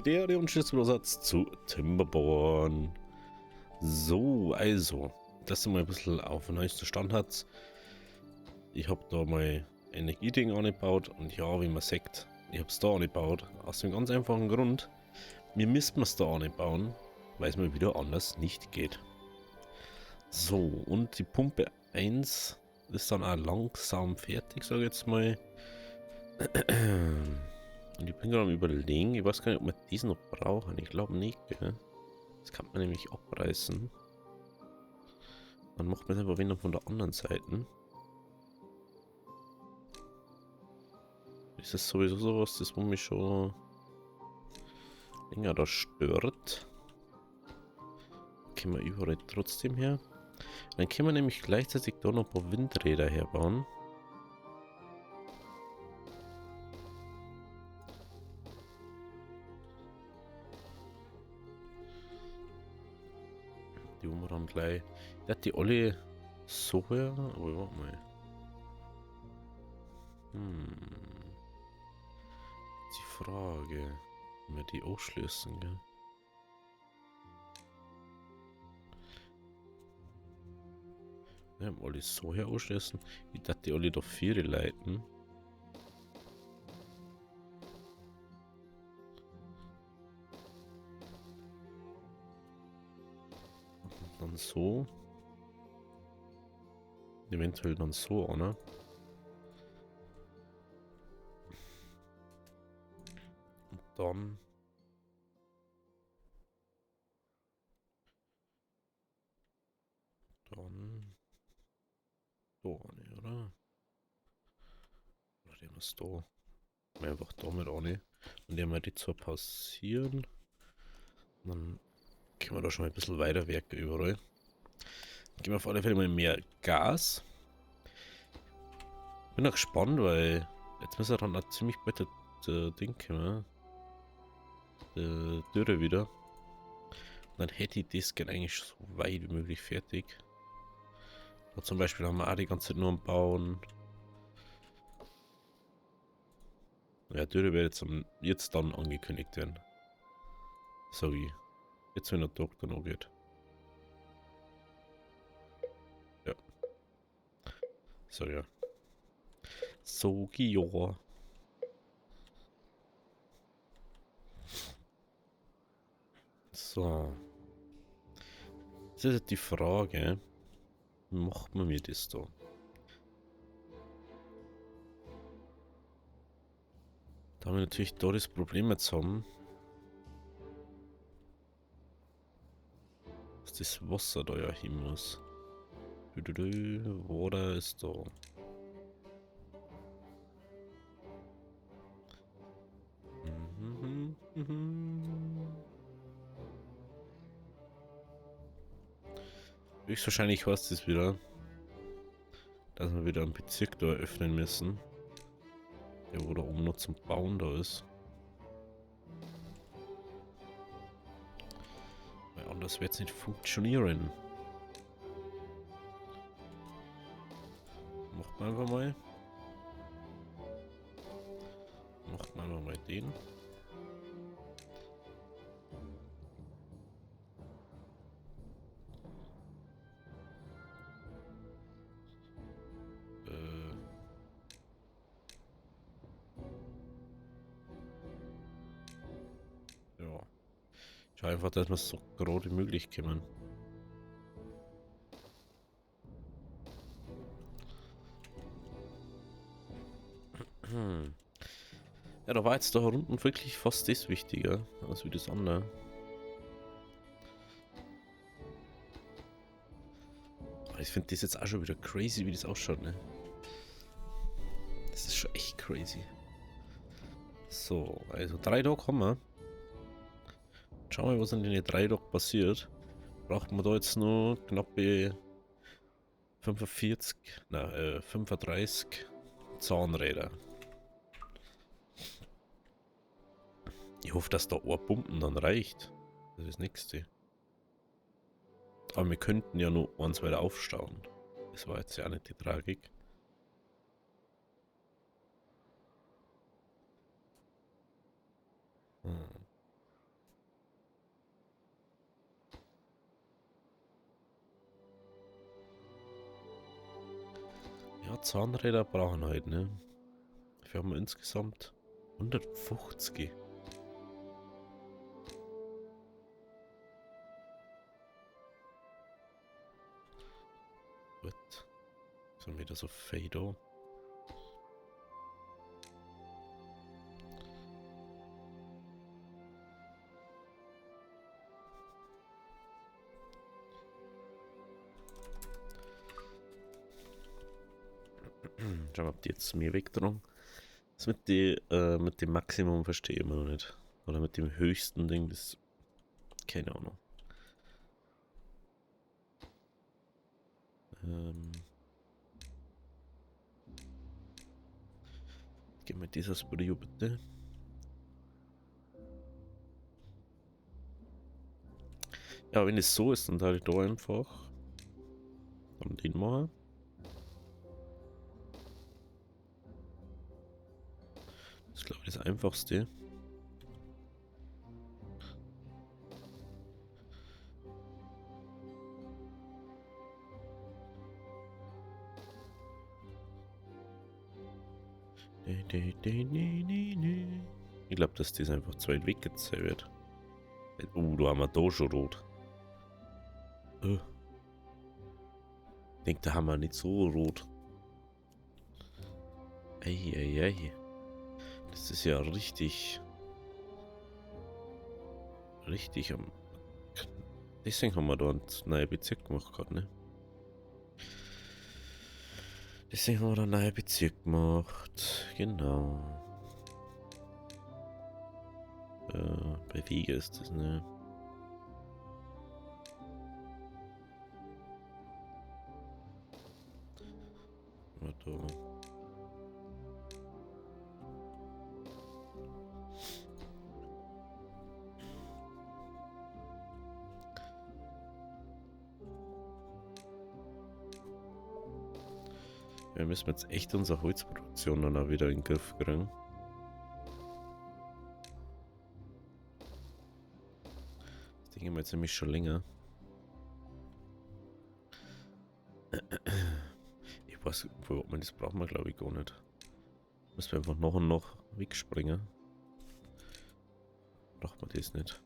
Der und Schlüsselübersatz zu Timberborn. So, also, dass du mal ein bisschen auf den neuesten Stand hat. Ich habe da mal Energieding angebaut und ja, wie man sagt, ich habe es da angebaut. Aus dem ganz einfachen Grund, wir müssen es da anbauen, weil es mal wieder anders nicht geht. So, und die Pumpe 1 ist dann auch langsam fertig, sage ich jetzt mal. Und ich bin gerade am Überlegen, ich weiß gar nicht, ob wir diesen noch brauchen. Ich glaube nicht, gell? Das kann man nämlich abreißen. Dann macht man es einfach wieder von der anderen Seite. Ist das sowieso sowas, das wo mich schon länger da stört. Können wir überall trotzdem her. Dann können wir nämlich gleichzeitig da noch ein paar Windräder herbauen. Die wollen wir dann gleich. Ich hätte die alle so her, aber warte mal. Die Frage, wie wir die ausschließen, gell? Ja, alle so her ausschließen. Ich dachte, die alle da 4 leiten. Dann so. Eventuell dann so, oder? Und dann. Dann. Da, ne, oder? Oder die haben wir es da. Einfach damit auch nicht. Und die haben wir die zwar pausieren. Dann können wir da schon mal ein bisschen weiter werken überall. Geben wir auf alle Fälle mal mehr Gas. Bin auch gespannt, weil jetzt müssen wir dann auch ziemlich bald das Ding kommen. Die Dürre wieder. Und dann hätte ich das gerne eigentlich so weit wie möglich fertig. Da zum Beispiel haben wir auch die ganze Zeit nur am Bauen. Ja, Dürre wird jetzt dann angekündigt werden. So wie. Jetzt, wenn der Tag dann angeht. Ja. So, ja. So, ja. So. Jetzt ist jetzt die Frage, wie macht man mir das da? Da wir natürlich da das Problem jetzt haben, dass das Wasser da ja hin muss. Water ist da. Höchstwahrscheinlich heißt es wieder, dass wir wieder einen Bezirk da eröffnen müssen. Der wo da oben noch zum Bauen da ist. Weil anders wird es nicht funktionieren. Macht man einfach mal. Macht man einfach mal den. Ja. Schau einfach, dass wir es so gerade möglich kommen. Ja, da war jetzt da unten wirklich fast das wichtiger als wie das andere. Aber ich finde das jetzt auch schon wieder crazy, wie das ausschaut, ne? Das ist schon echt crazy. So, also 3 Tage haben wir. Schauen wir mal, was in den 3 Tagen passiert. Braucht man da jetzt nur knappe 45, 35 Zahnräder. Ich hoffe, dass da Ohrpumpen dann reicht. Das ist das nächste. Aber wir könnten ja nur eins weiter aufstauen. Das war jetzt ja auch nicht die Tragik. Ja, Zahnräder brauchen halt, ne? Wir haben insgesamt 150. Gut. Sind wieder so Fado. Schauen wir, ob die jetzt mir wegdrehen. Das mit dem Maximum verstehe ich immer noch nicht. Oder mit dem höchsten Ding, das. Keine Ahnung. Gib mir dieses Brio bitte. Ja, wenn es so ist, dann da ich da einfach. Dann den machen. Das ist, glaube ich, das Einfachste. Ich glaube, dass das einfach zu weit weggezogen wird. Da haben wir da schon rot. Ich denke, da haben wir nicht so rot. Eieiei. Das ist ja richtig. Richtig am. Deswegen haben wir da einen neuen Bezirk gemacht gerade, ne? Deswegen haben wir da einen neuen Bezirk gemacht. Genau. Bei Wege ist das, ne? Warte. Wir müssen jetzt echt unsere Holzproduktion dann auch wieder in den Griff kriegen. Das Ding haben wir jetzt nämlich schon länger. Ich weiß, das brauchen wir glaube ich gar nicht. Müssen wir einfach noch und noch wegspringen. Braucht man das nicht.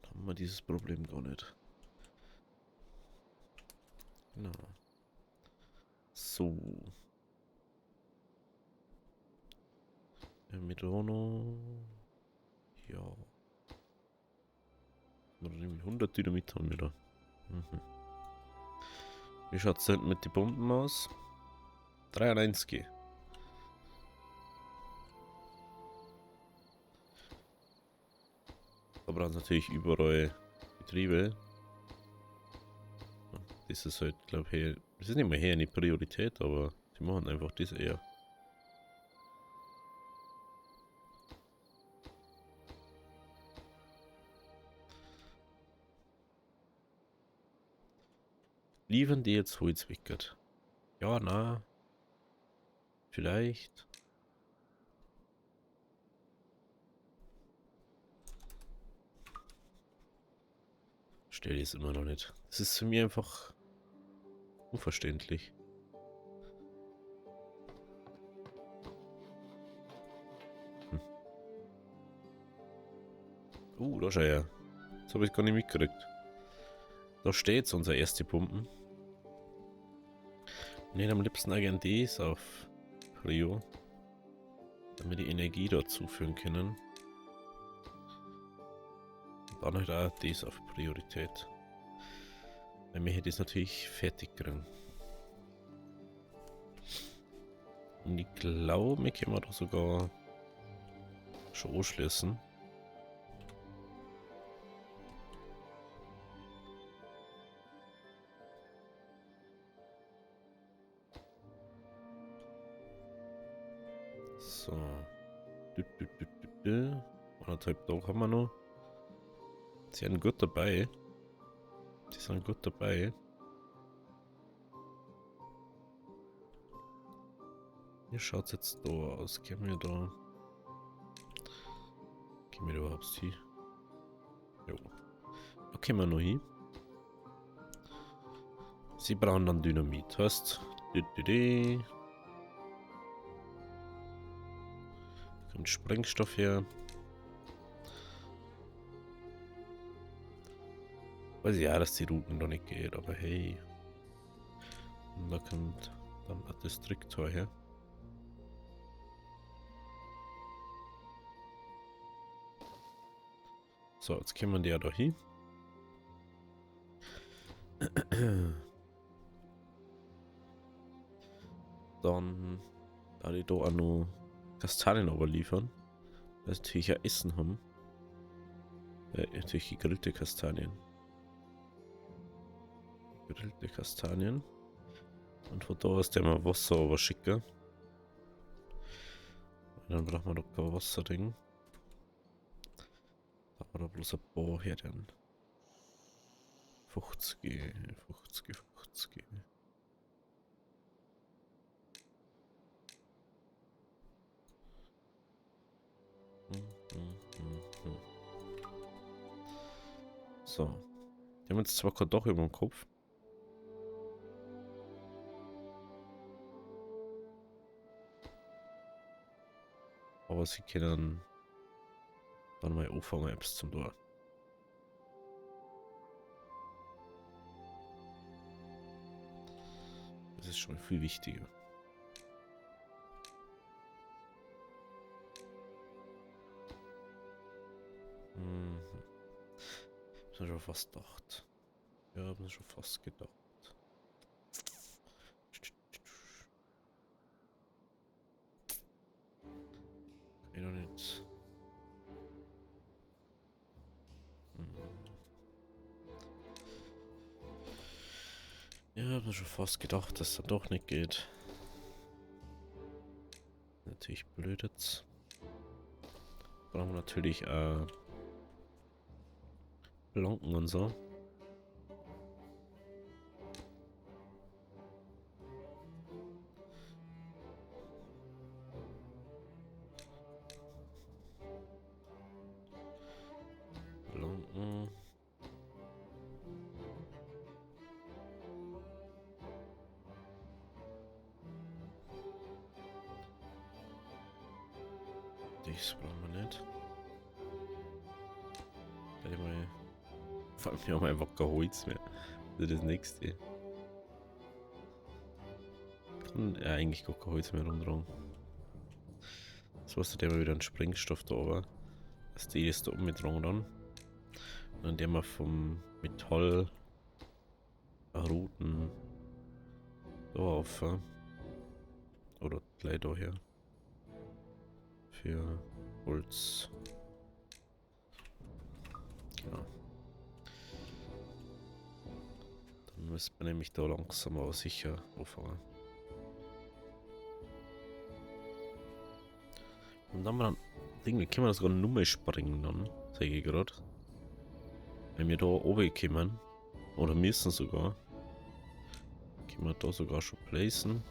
Haben wir dieses Problem gar nicht. Genau. So. Medono. Ja. Oder nämlich 100 Dynamit haben wir da. Mhm. Wie schaut es denn mit den Bomben aus? 93. Da brauchen sie natürlich überall Betriebe. Das ist halt, glaube ich, das ist nicht mehr hier eine Priorität, aber die machen einfach das eher. Liefern die jetzt Holz weg? Ja, na. Vielleicht. Stell ich es immer noch nicht. Das ist für mich einfach unverständlich. Da schau her. Das habe ich gar nicht mitgekriegt. Da steht unser erste Pumpen. Ne, am liebsten eigentlich das auf Prio. Damit wir die Energie dort zuführen können. Und dann halt auch das auf Priorität. Weil wir das natürlich fertig kriegen. Und ich glaube, wir können da sogar schon anschließen. So. 1,5 Tage haben wir noch. Sie sind gut dabei. Die sind gut dabei. Wie schaut es jetzt da aus? Gehen wir da überhaupt hier? Jo. können wir noch hin. Sie brauchen dann Dynamit, heißt. Kommt Sprengstoff her. Weiß ich ja, dass die Routen noch nicht geht, aber hey. Und da kommt dann ein Distriktor her. So, jetzt kommen die ja da hin. Dann da die da auch noch Kastanien liefern. Weil sie natürlich ja Essen haben. Natürlich gegrillte Kastanien. Gegrillte Kastanien. Und von da aus der mal Wasser aber schicken. Dann brauchen wir doch kein Wasserding. Da war da bloß ein paar her dann. 50, 50, 50. So. Die haben jetzt zwar kein Dach über dem Kopf. Aber sie können dann mal anfangen, Apps zum Tor. Das ist schon viel wichtiger. Mhm. Ich hab schon fast gedacht. Ja, hab mir schon fast gedacht. Ich noch nicht. Ja, hab mir schon fast gedacht, dass das doch nicht geht. Natürlich blöd jetzt. Brauchen wir natürlich Planken und so. Planken. Das brauchen wir nicht. Vor allem, wir haben einfach kein Holz mehr. Das ist das nächste. Kann ja eigentlich gar kein Holz mehr rumtragen. So was hat der mal wieder einen Sprengstoff da oben. Dass die das da oben mittragen dann. Und dann der mal vom Metall Routen da auf. Oder gleich daher. Für Holz. Genau. Dann müssen wir nämlich da langsam aber sicher anfangen. Und dann mal Ding, wie können wir das sogar nur mal springen dann? Sag ich gerade. Wenn wir da oben kommen, oder müssen sogar, können wir da sogar schon placen.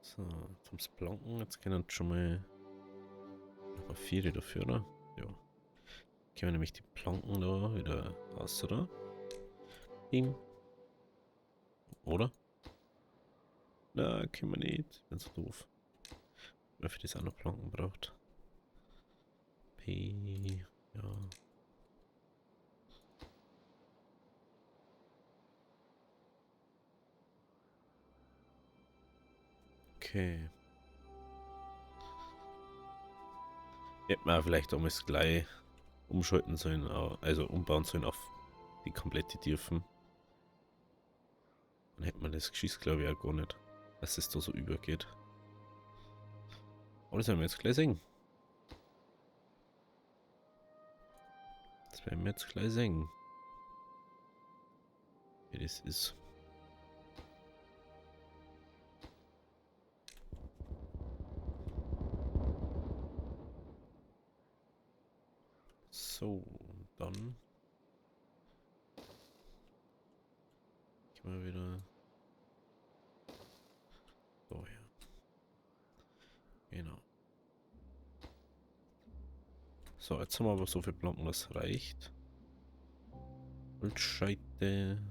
So, zum Planken, jetzt können wir schon mal noch 4 dafür, oder? Ja. Können wir nämlich die Planken da wieder aus, oder? Bing. Oder? Na, können wir nicht. Ich bin so doof. Wer für das auch noch Planken braucht. P. Ja. Okay. Hätten wir vielleicht damals gleich umschalten sollen, also umbauen sollen auf die komplette Tiefen. Dann hätte man das Geschiss, glaube ich, auch gar nicht, dass es da so übergeht. Aber das werden wir jetzt gleich sehen. Das werden wir jetzt gleich sehen. Wie das ist. So, dann gehen wir wieder Genau. So, jetzt haben wir aber so viel Planken, das reicht. Holzscheite.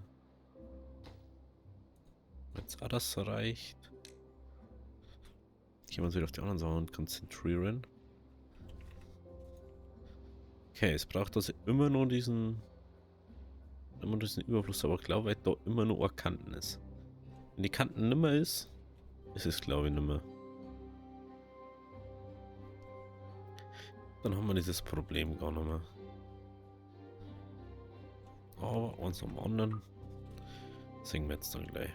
Jetzt auch das reicht. Gehen wir uns wieder auf die anderen Sachen konzentrieren. Okay, es braucht also immer nur diesen Überfluss, aber ich glaube, weil da immer nur eine Kanten ist. Wenn die Kanten nimmer ist es glaube ich nimmer. Dann haben wir dieses Problem gar nicht mehr. Aber eins am anderen singen wir jetzt dann gleich.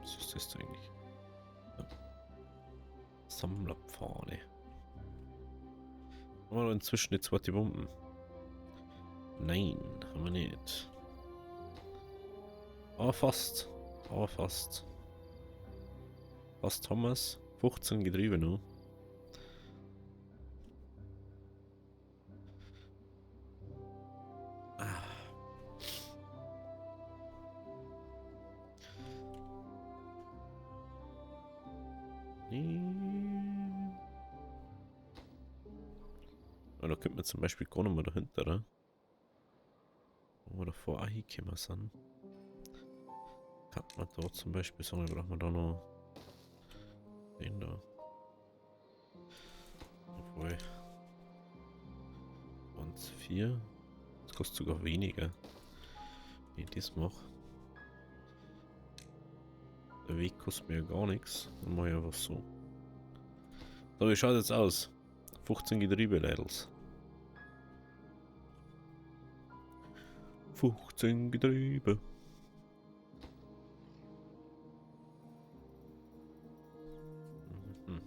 Was ist das eigentlich? Ja. Sammlerpfade. Haben wir inzwischen die zweite Bomben? Nein, haben wir nicht. Aber fast. Aber fast. Fast haben wir es. 15 Getriebe nur. Ja, da könnte man zum Beispiel gar nicht mehr dahinter, oder? Wo wir davor auch hingekommen sind. Kann man da zum Beispiel sagen, brauchen wir da noch den da. Obwohl. Und 4. Das kostet sogar weniger. Wenn ich das mache. Der Weg kostet mir ja gar nichts. Dann mache ich einfach so. So, wie schaut jetzt aus? 15 Getriebe-Ladles. 15 Getriebe. Mhm.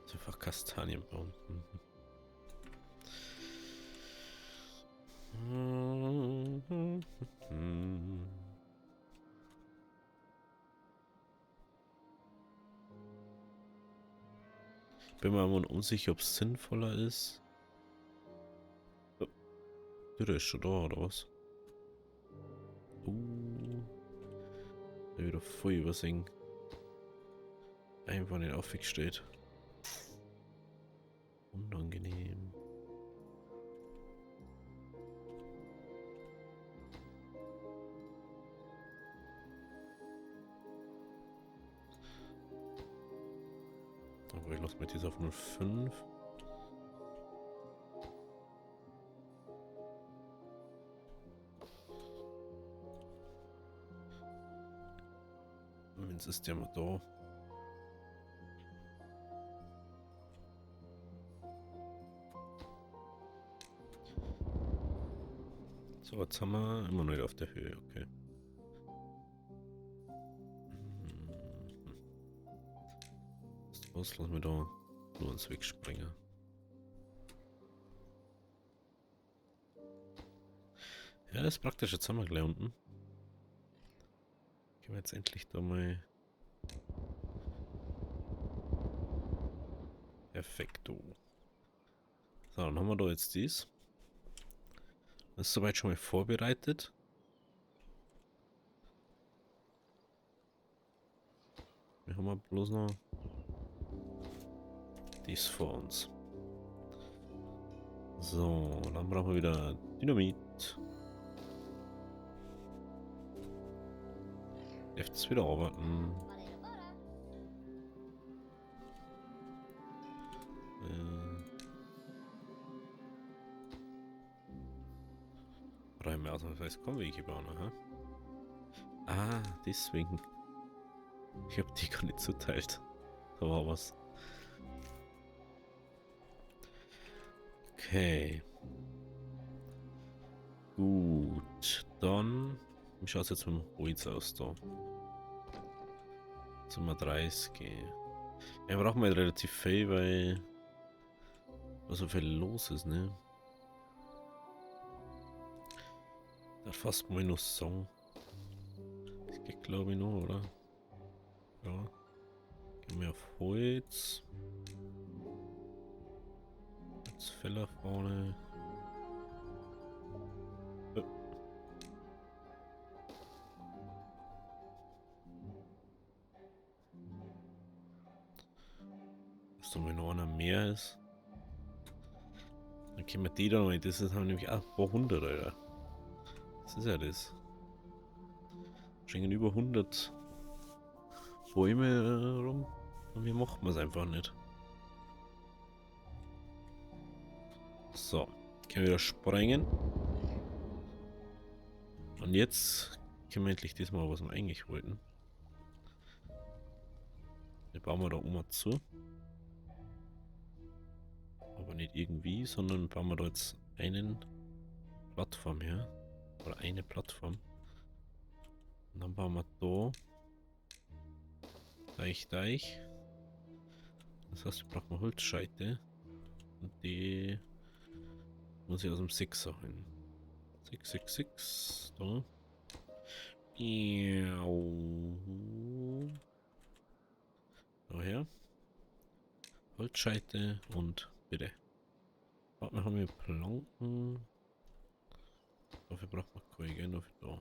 Das ist einfach Kastanienbaum. Bin mir aber unsicher, ob es sinnvoller ist. Oh, der ist schon da, oder was? Der wieder voll übersingen. Einfach nicht aufgestellt. Unangenehm. Aber ich lasse mir das auf 05. Jetzt ist der mal da. So, jetzt haben wir immer noch nicht auf der Höhe, okay. Was lassen wir da nur uns wegspringen. Ja, das ist praktisch, jetzt haben wir gleich unten. Gehen wir jetzt endlich da mal. Perfekto. So, dann haben wir da jetzt dies. Das ist soweit schon mal vorbereitet. Wir haben bloß noch dies vor uns. So, dann brauchen wir wieder Dynamit. Jetzt wieder arbeiten. Räume aus, das heißt, kommen wir hier bauen, aha. Ah, deswegen. Ich habe die gar nicht zuteilt. Da war was. Okay. Gut, dann. Wie schaut es jetzt mit dem Holz aus da? Sind wir 30. Ja, brauchen wir relativ viel, weil so viel los ist, ne? Da fast minus Song. Das geht glaube ich noch, oder? Ja. Gehen wir auf Holz. Jetzt Feller vorne. da mal noch einer mehr ist. Dann können wir die da noch, das ist nämlich auch ein paar hundert, Alter. Das ist ja das. Schenken über 100 Bäume rum und wir machen es einfach nicht. So, können wir wieder sprengen. Und jetzt können wir endlich das mal, was wir eigentlich wollten. Den bauen wir da oben zu. Aber nicht irgendwie, sondern bauen wir da jetzt einen Plattform her. Oder eine Plattform. Und dann bauen wir da Deich. Das heißt, wir brauchen Holzscheite. Und die muss ich aus dem 6er holen. 6. Da. Daher. Holzscheite und bitte. Warte, haben wir Planken. Dafür braucht man keine, gell? Dafür da.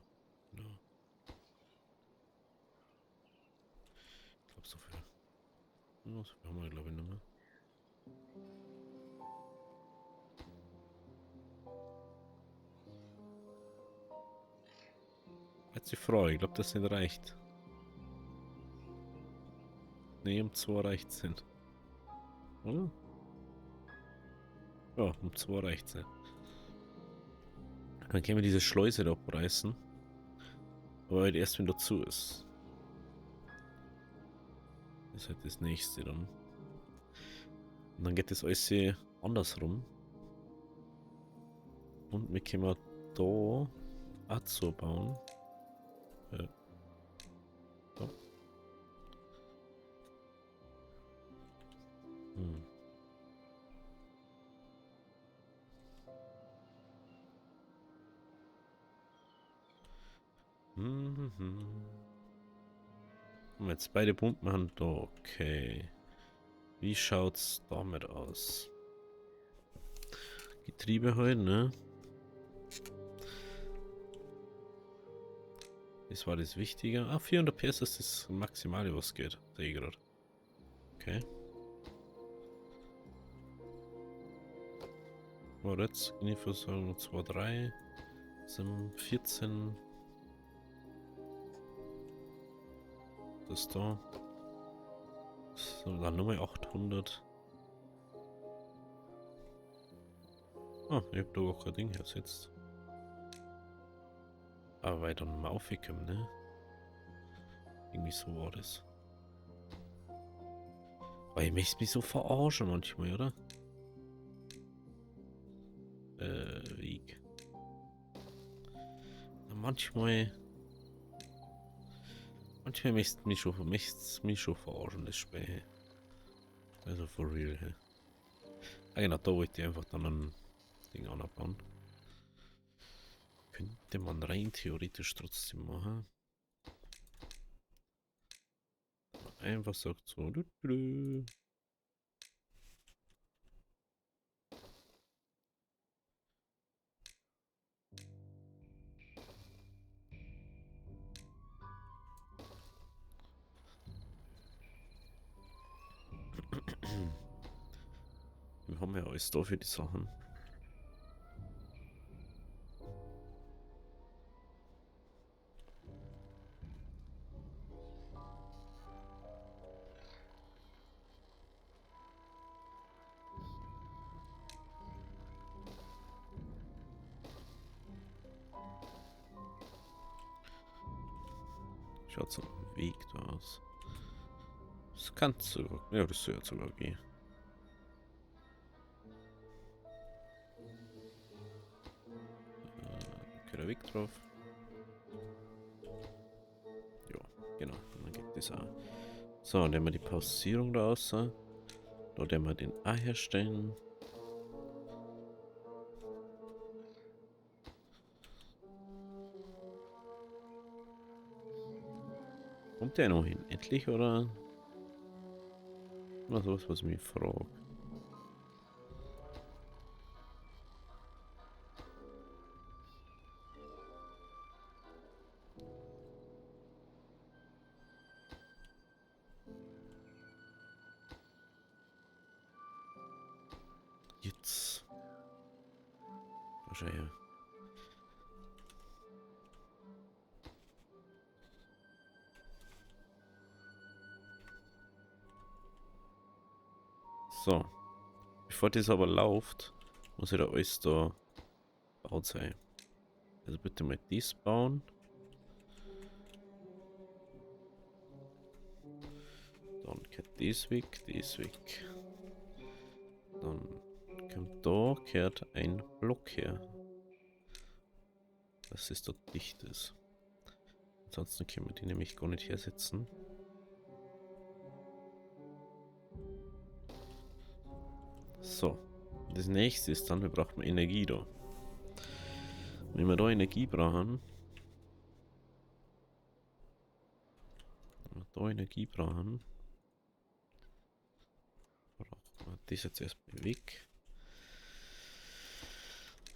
Genau. Ich glaube, so viel. Ja, so viel haben wir, glaube ich, nicht mehr. Jetzt die Frage, ich glaube, das nicht reicht. Ne, um 2 reicht es nicht. Oder? Ja, um 2 reicht es nicht. Dann können wir diese Schleuse da abreißen. Aber halt erst, wenn dazu ist. Das ist halt das nächste dann. Und dann geht das alles andersrum. Und wir können da auch so bauen. So. Hm. Mhm. Und jetzt beide Pumpen haben da. Okay. Wie schaut's damit aus? Getriebe halt, ne? Das war das Wichtige. Ah, 400 PS ist das Maximale, was geht. Sehe ich gerade. Okay. Aber jetzt Versorgung 2, 3. Sind 14. Das da. So, dann Nummer 800. Ah, ich hab da auch kein Ding ersetzt. Aber weiter nochmal aufgekommen, ne? Irgendwie so war das. Weil ich möchte mich so verarschen manchmal, oder? Weg. Manchmal möchte mich schon verarschen, das Spiel. Also for real, hey. Ah genau, da wollte ich einfach dann ein Ding anbauen. Könnte man rein theoretisch trotzdem machen. Einfach sagt so. Wir haben ja alles da für die Sachen. Schaut so ein Weg da aus. Das kann sogar. Ja, das soll ja sogar gehen. Okay, der Weg drauf. Ja, genau. Dann geht das auch. So, dann haben wir die Pausierung da raus. Da werden wir den A herstellen. Kommt der noch hin? Endlich oder? Na, sowas, was ich mich frage. schon her. So. Bevor das aber läuft, muss ja alles da gebaut sein. Also bitte mal dies bauen. Dann geht das weg, das weg. Dann kommt da, kehrt ein Block her. Dass es dort dicht ist. Ansonsten können wir die nämlich gar nicht hersetzen. So. Das nächste ist dann, wir brauchen Energie da. Wenn wir da Energie brauchen, brauchen wir das jetzt erstmal weg.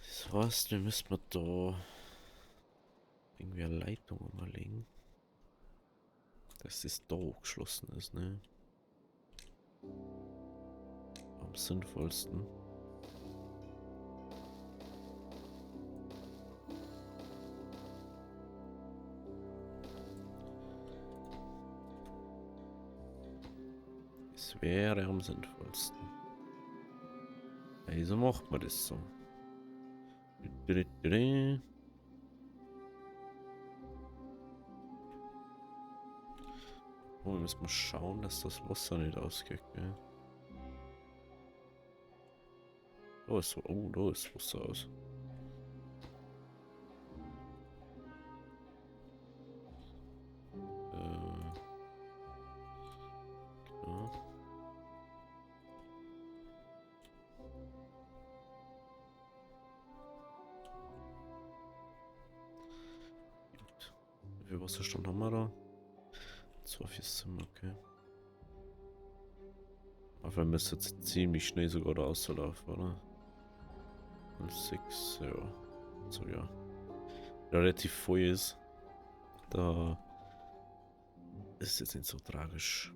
Das heißt, wir müssen da irgendwie eine Leitung umlegen, dass das da geschlossen ist, ne? Am sinnvollsten. Es wäre am sinnvollsten. Also macht man das so. Oh, wir müssen mal schauen, dass das Wasser nicht ausgeht, gell? Oh, da ist Wasser aus. Ja. Gut. Wie viel Wasserstand haben wir da? 2, 4 sind okay. Aber wir müssen jetzt ziemlich schnell sogar da auslaufen, oder? 6, ja. So, ja. Relativ voll ist. Da ist jetzt nicht so tragisch.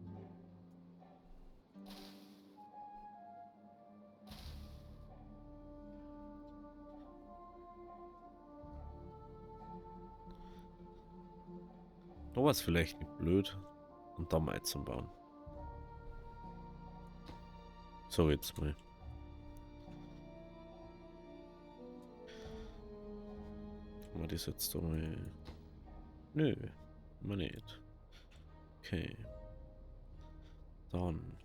Da war es vielleicht nicht blöd, und da mal zum Bauen. So, jetzt mal. Haben wir das jetzt da mal. Nö, mal nicht. Okay. Dann.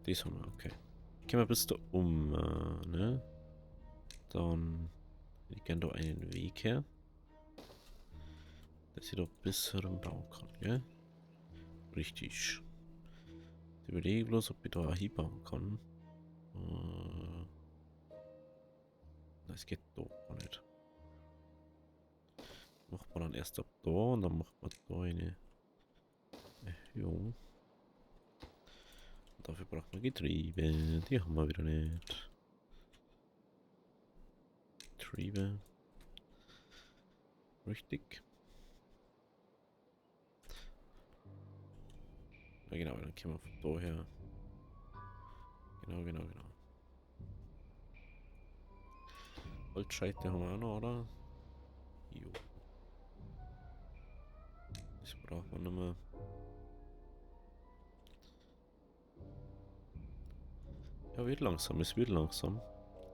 Das haben wir, okay. Gehen wir bis da ne? Dann. Ich gerne da einen Weg her. Dass ich da bis herum kann, gell? Richtig. Ich überlege bloß, ob ich da hinbauen kann. Das geht da gar nicht. Macht man dann erst ab da und dann macht man da eine Erhöhung. Und dafür braucht man Getriebe. Die haben wir wieder nicht. Getriebe. Richtig. Ja genau, dann können wir von daher. Genau. Holzscheite haben wir auch noch, oder? Jo. Das braucht man nicht mehr. Ja, wird langsam, es wird langsam.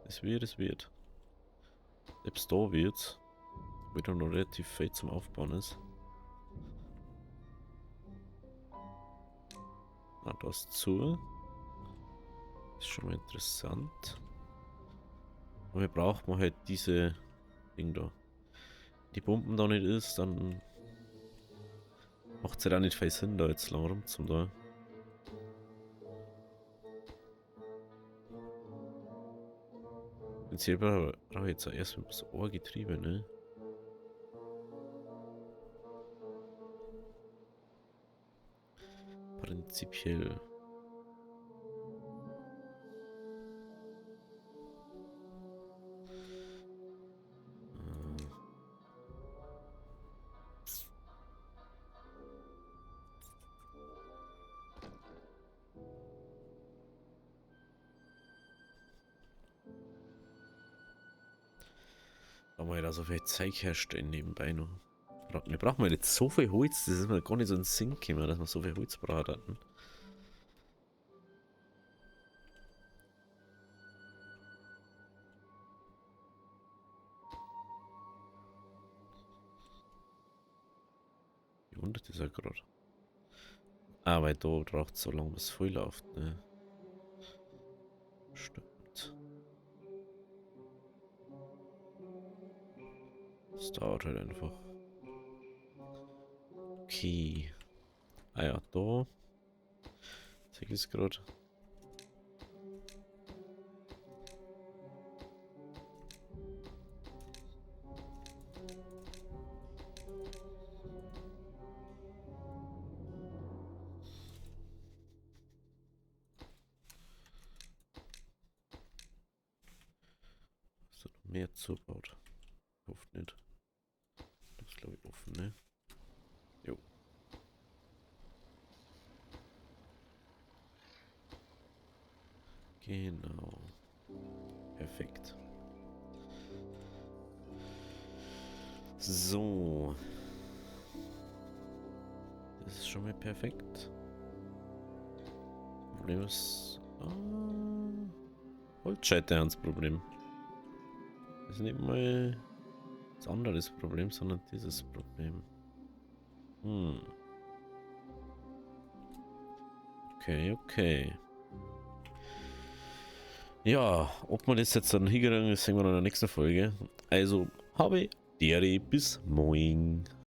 Es wird. Selbst da wird's. Wieder noch relativ viel zum Aufbauen ist. Ah, das zu. Ist schon mal interessant. Aber wir brauchen halt diese Ding da. Die Pumpen da nicht ist, dann macht es ja auch nicht viel Sinn, da jetzt lang rum zum da. Jetzt hier brauche ich jetzt erst das Ohrgetriebe, ne? Prinzipiell. wir da so viel Zeug herstellen nebenbei noch. Wir brauchen mal nicht so viel Holz, das ist mir gar nicht so ein Sinn gekommen, dass wir so viel Holz brauchen. Wie wundert das ja gerade. Ah, weil da braucht es so lange, bis es voll läuft, ne? Stimmt. Das dauert halt einfach. Okay. Ah ja, da. Zeig es gerade. Ist da noch mehr zugebaut? Hofft nicht. Das ist glaube ich offen, ne? Jo. Genau. Perfekt. So. Das ist schon mal perfekt. Problem ist... Holzscheite das Problem. Das ist nicht mal das andere das Problem, sondern dieses Problem. Okay, okay. Ja, ob man das jetzt dann hingegangen ist, sehen wir in der nächsten Folge. Also, habe Dere bis morgen.